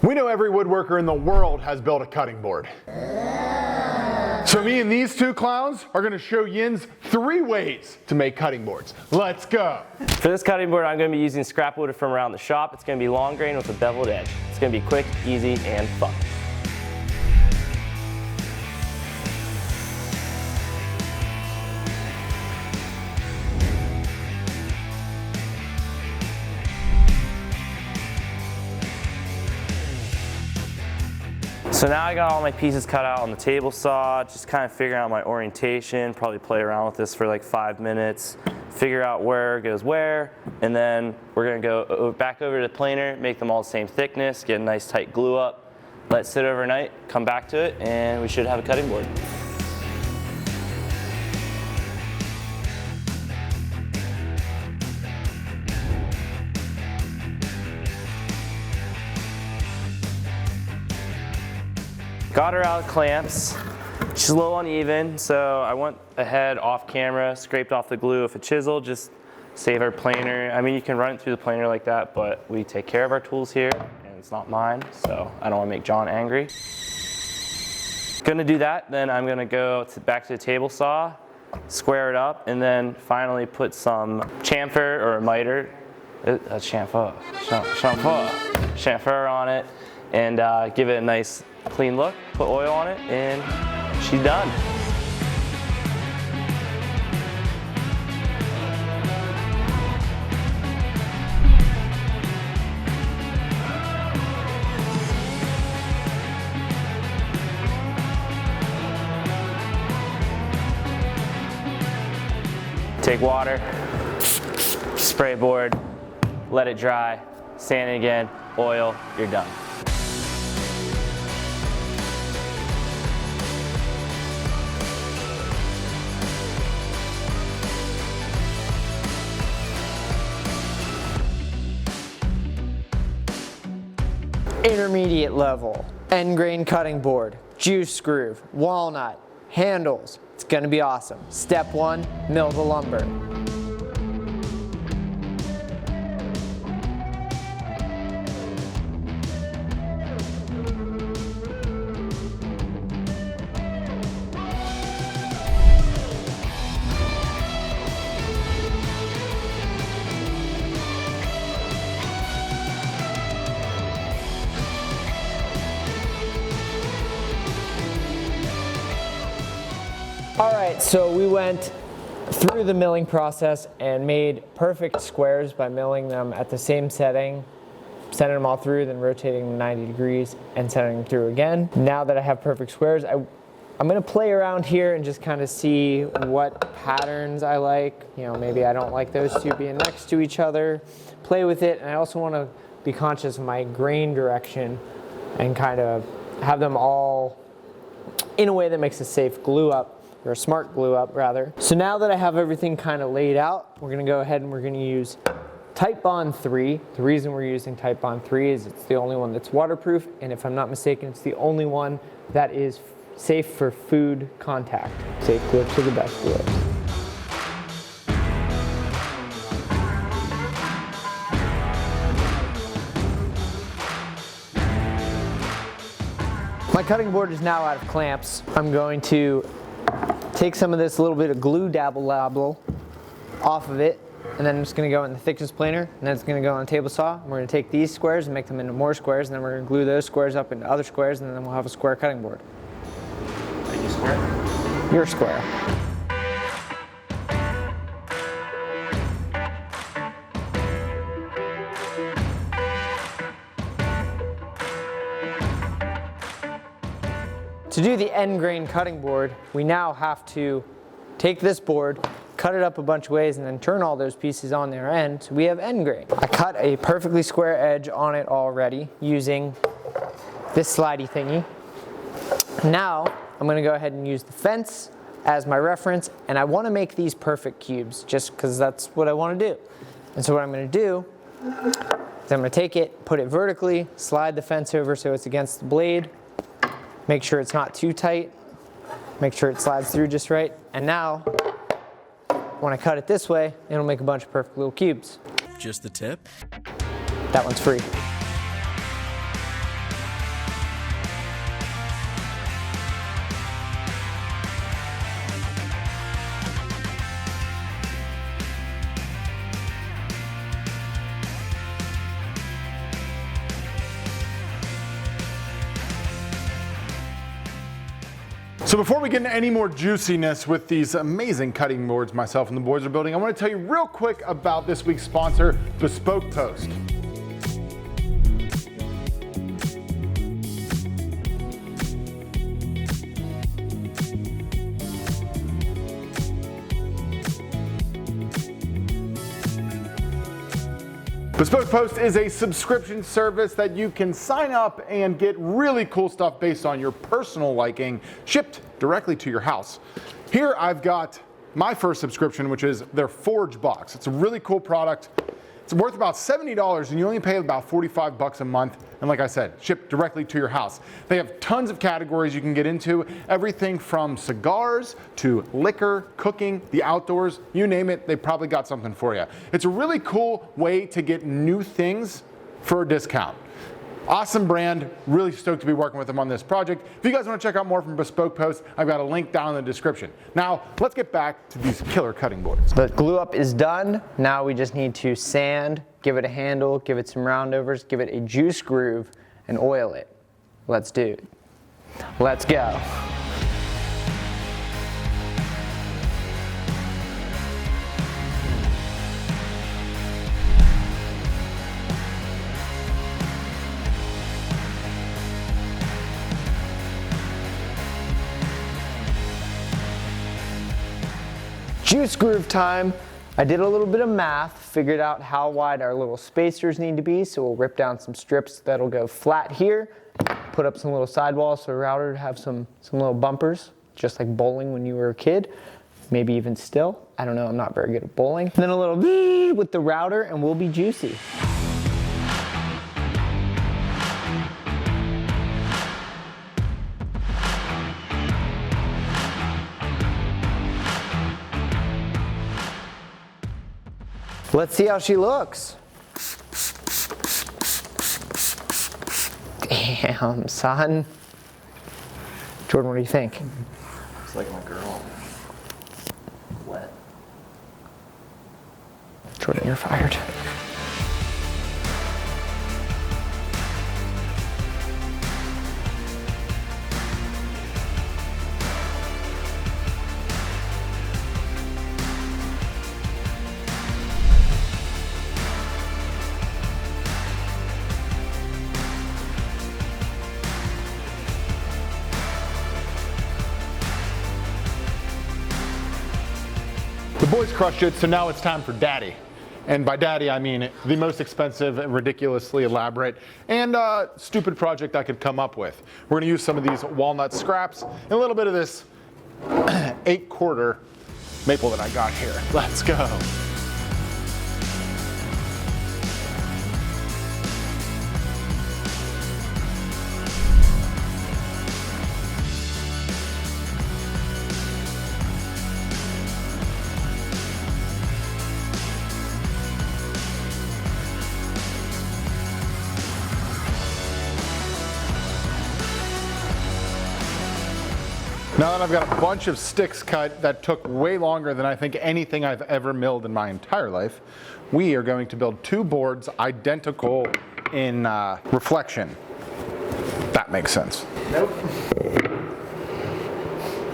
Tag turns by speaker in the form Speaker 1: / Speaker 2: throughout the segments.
Speaker 1: We know every woodworker in the world has built a cutting board. So me and these two clowns are gonna show Yin's 3 ways to make cutting boards. Let's go.
Speaker 2: For this cutting board, I'm gonna be using scrap wood from around the shop. It's gonna be long grain with a beveled edge. It's gonna be quick, easy, and fun. So now I got all my pieces cut out on the table saw, just kind of figuring out my orientation, probably play around with this for like 5 minutes, figure out where goes where, and then we're gonna go back over to the planer, make them all the same thickness, get a nice tight glue up, let it sit overnight, come back to it, and we should have a cutting board. Got her out of clamps. She's a little uneven, so I went ahead off camera, scraped off the glue with a chisel, just save our planer. I mean, you can run it through the planer like that, but we take care of our tools here, and it's not mine, so I don't want to make John angry. Gonna do that, then I'm gonna go back to the table saw, square it up, and then finally put some chamfer or a miter, chamfer on it, and give it a nice clean look, put oil on it, and she's done. Take water, spray board, let it dry, sand it again, oil, you're done.
Speaker 3: Intermediate level, end grain cutting board, juice groove, walnut, handles. It's gonna be awesome. Step 1, mill the lumber. All right, so we went through the milling process and made perfect squares by milling them at the same setting, sending them all through, then rotating them 90 degrees and sending them through again. Now that I have perfect squares, I'm gonna play around here and just kind of see what patterns I like. You know, maybe I don't like those two being next to each other. Play with it, and I also want to be conscious of my grain direction and kind of have them all in a way that makes a safe glue up, or a smart glue up rather. So now that I have everything kind of laid out, we're gonna go ahead and we're gonna use Titebond 3. The reason we're using Titebond 3 is it's the only one that's waterproof, and if I'm not mistaken, it's the only one that is safe for food contact. Safe gloves are the best gloves. My cutting board is now out of clamps. I'm going to take some of this little bit of glue dabble off of it, and then it's going to go in the thickness planer, and then it's going to go on a table saw. And we're going to take these squares and make them into more squares, and then we're going to glue those squares up into other squares, and then we'll have a square cutting board.
Speaker 2: Are you square?
Speaker 3: You're square. To do the end grain cutting board, we now have to take this board, cut it up a bunch of ways, and then turn all those pieces on their end so we have end grain. I cut a perfectly square edge on it already using this slidey thingy. Now I'm going to go ahead and use the fence as my reference, and I want to make these perfect cubes just because that's what I want to do. And so what I'm going to do is I'm going to take it, put it vertically, slide the fence over so it's against the blade, make sure it's not too tight, make sure it slides through just right, and now when I cut it this way, it'll make a bunch of perfect little cubes.
Speaker 4: Just the tip?
Speaker 3: That one's free.
Speaker 1: So before we get into any more juiciness with these amazing cutting boards myself and the boys are building, I want to tell you real quick about this week's sponsor, Bespoke Post. Bespoke Post is a subscription service that you can sign up and get really cool stuff based on your personal liking shipped directly to your house. Here I've got my first subscription, which is their Forge box. It's a really cool product. It's worth about $70 and you only pay about $45 a month. And like I said, shipped directly to your house. They have tons of categories you can get into, everything from cigars to liquor, cooking, the outdoors, you name it, they probably got something for you. It's a really cool way to get new things for a discount. Awesome brand, really stoked to be working with them on this project. If you guys want to check out more from Bespoke Post, I've got a link down in the description. Now, let's get back to these killer cutting boards.
Speaker 3: The glue up is done. Now we just need to sand, give it a handle, give it some roundovers, give it a juice groove, and oil it. Let's do it. Let's go. Juice groove time. I did a little bit of math, figured out how wide our little spacers need to be, so we'll rip down some strips that'll go flat here, put up some little sidewalls so the router to have some little bumpers, just like bowling when you were a kid, maybe even still. I don't know, I'm not very good at bowling. And then a little beep with the router and we'll be juicy. Let's see how she looks. Damn, son. Jordan, what do you think?
Speaker 2: It's like my girl. Wet.
Speaker 3: Jordan, you're fired.
Speaker 1: The boys crushed it, so now it's time for daddy. And by daddy, I mean the most expensive, ridiculously elaborate, and stupid project I could come up with. We're gonna use some of these walnut scraps and a little bit of this 8-quarter maple that I got here. Let's go. Now that I've got a bunch of sticks cut that took way longer than I think anything I've ever milled in my entire life, we are going to build 2 boards identical in reflection. That makes sense.
Speaker 2: Nope.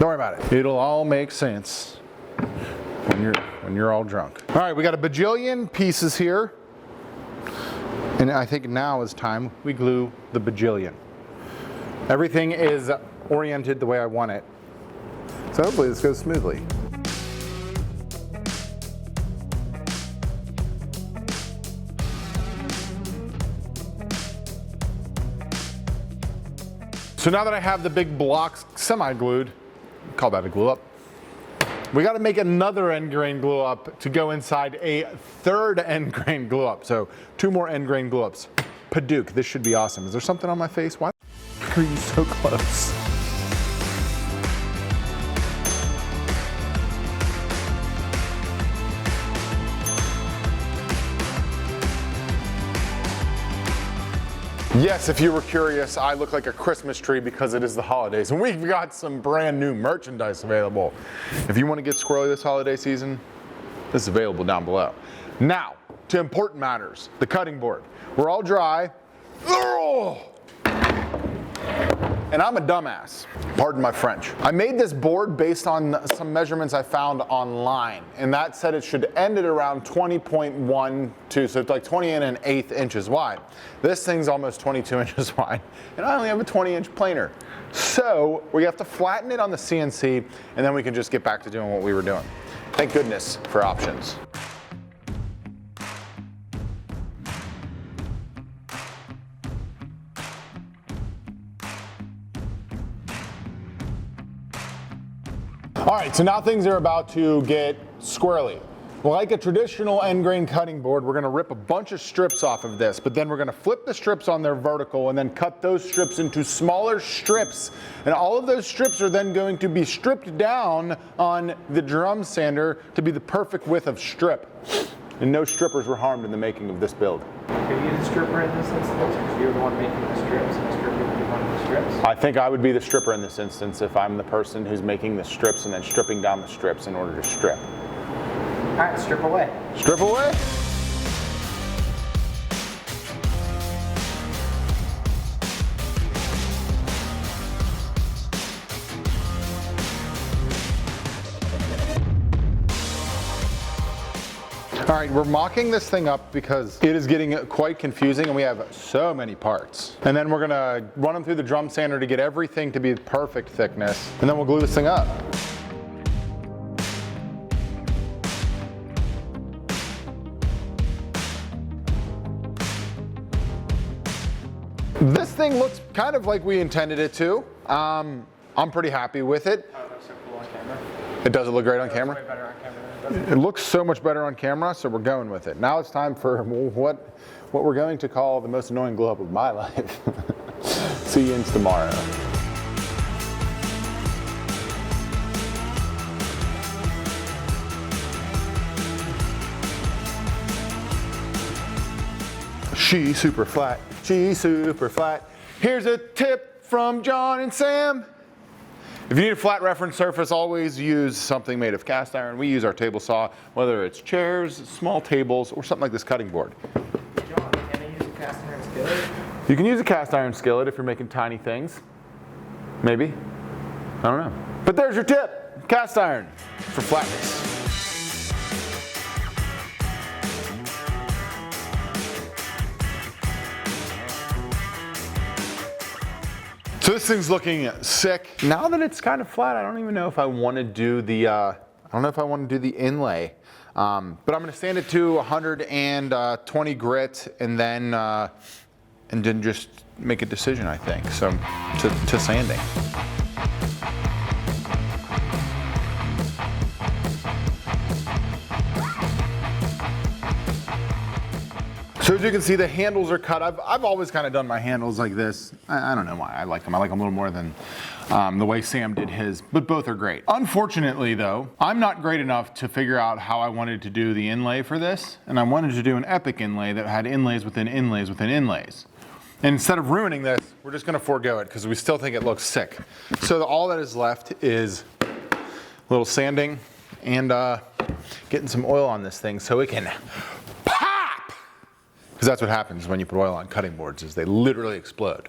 Speaker 1: Don't worry about it. It'll all make sense when you're all drunk. All right, we got a bajillion pieces here. And I think now is time we glue the bajillion. Everything is oriented the way I want it. So hopefully this goes smoothly. So now that I have the big blocks semi-glued, call that a glue up, we got to make another end grain glue up to go inside a 3rd end grain glue up. So 2 more end grain glue ups. Paduke, this should be awesome. Is there something on my face? Why are you so close? Yes, if you were curious, I look like a Christmas tree because it is the holidays, and we've got some brand new merchandise available. If you want to get squirrely this holiday season, this is available down below. Now, to important matters, the cutting board. We're all dry. And and I'm a dumbass. Pardon my French. I made this board based on some measurements I found online, and that said it should end at around 20.12, so it's like 20 and 1/8 inches wide. This thing's almost 22 inches wide, and I only have a 20-inch planer. So we have to flatten it on the CNC, and then we can just get back to doing what we were doing. Thank goodness for options. All right, so now things are about to get squirrely. Like a traditional end grain cutting board, we're gonna rip a bunch of strips off of this, but then we're gonna flip the strips on their vertical and then cut those strips into smaller strips. And all of those strips are then going to be stripped down on the drum sander to be the perfect width of strip. And no strippers were harmed in the making of this build.
Speaker 3: Could you use a stripper in this instance because you're the one making the strips and the stripper would be one of the strips?
Speaker 1: I think I would be the stripper in this instance if I'm the person who's making the strips and then stripping down the strips in order to strip.
Speaker 3: All right, strip away.
Speaker 1: Strip away? All right, we're mocking this thing up because it is getting quite confusing and we have so many parts. And then we're gonna run them through the drum sander to get everything to be the perfect thickness, and then we'll glue this thing up. This thing looks kind of like we intended it to. I'm pretty happy with it.
Speaker 3: Oh, it looks so cool on camera.
Speaker 1: It does look great on camera?
Speaker 3: Way better on camera than it does.
Speaker 1: It looks so much better on camera, so we're going with it. Now it's time for what we're going to call the most annoying glow up of my life. See you tomorrow. She's super flat. She's super flat. Here's a tip from John and Sam. If you need a flat reference surface, always use something made of cast iron. We use our table saw, whether it's chairs, small tables, or something like this cutting board.
Speaker 3: John, can I use a cast iron skillet?
Speaker 1: You can use a cast iron skillet if you're making tiny things. Maybe. I don't know. But there's your tip. Cast iron for flatness. So this thing's looking sick. Now that it's kind of flat, I don't even know if I want to do the inlay. But I'm going to sand it to 120 grit and then just make a decision, I think. So to sanding. So as you can see, the handles are cut. I've always kind of done my handles like this. I don't know why I like them. I like them a little more than the way Sam did his, but both are great. Unfortunately though, I'm not great enough to figure out how I wanted to do the inlay for this, and I wanted to do an epic inlay that had inlays within inlays within inlays. And instead of ruining this, we're just gonna forego it because we still think it looks sick. So all that is left is a little sanding and getting some oil on this thing so it can pop! Because that's what happens when you put oil on cutting boards, is they literally explode.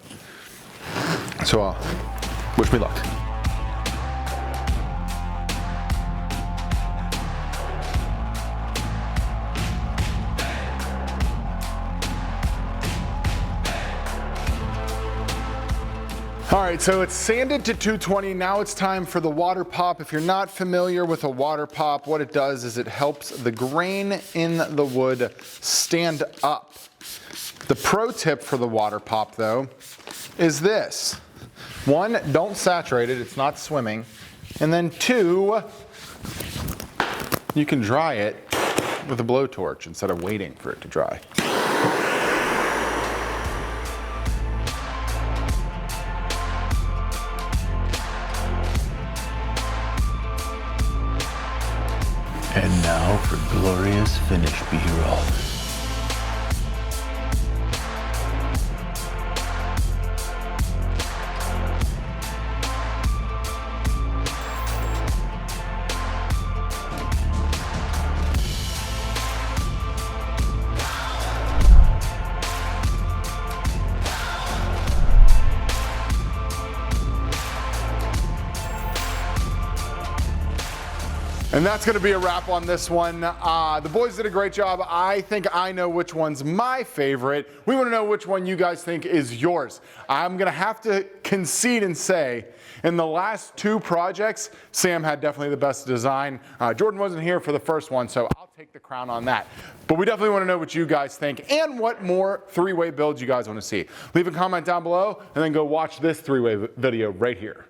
Speaker 1: So wish me luck. All right, so it's sanded to 220. Now it's time for the water pop. If you're not familiar with a water pop, what it does is it helps the grain in the wood stand up. The pro tip for the water pop though is this. One, don't saturate it, it's not swimming. And then two, you can dry it with a blowtorch instead of waiting for it to dry.
Speaker 4: And now for glorious finish B-roll.
Speaker 1: And that's going to be a wrap on this one. The boys did a great job. I think I know which one's my favorite. We want to know which one you guys think is yours. I'm going to have to concede and say, in the last two projects, Sam had definitely the best design. Jordan wasn't here for the first one, so I'll take the crown on that. But we definitely want to know what you guys think and what more three-way builds you guys want to see. Leave a comment down below and then go watch this three-way video right here.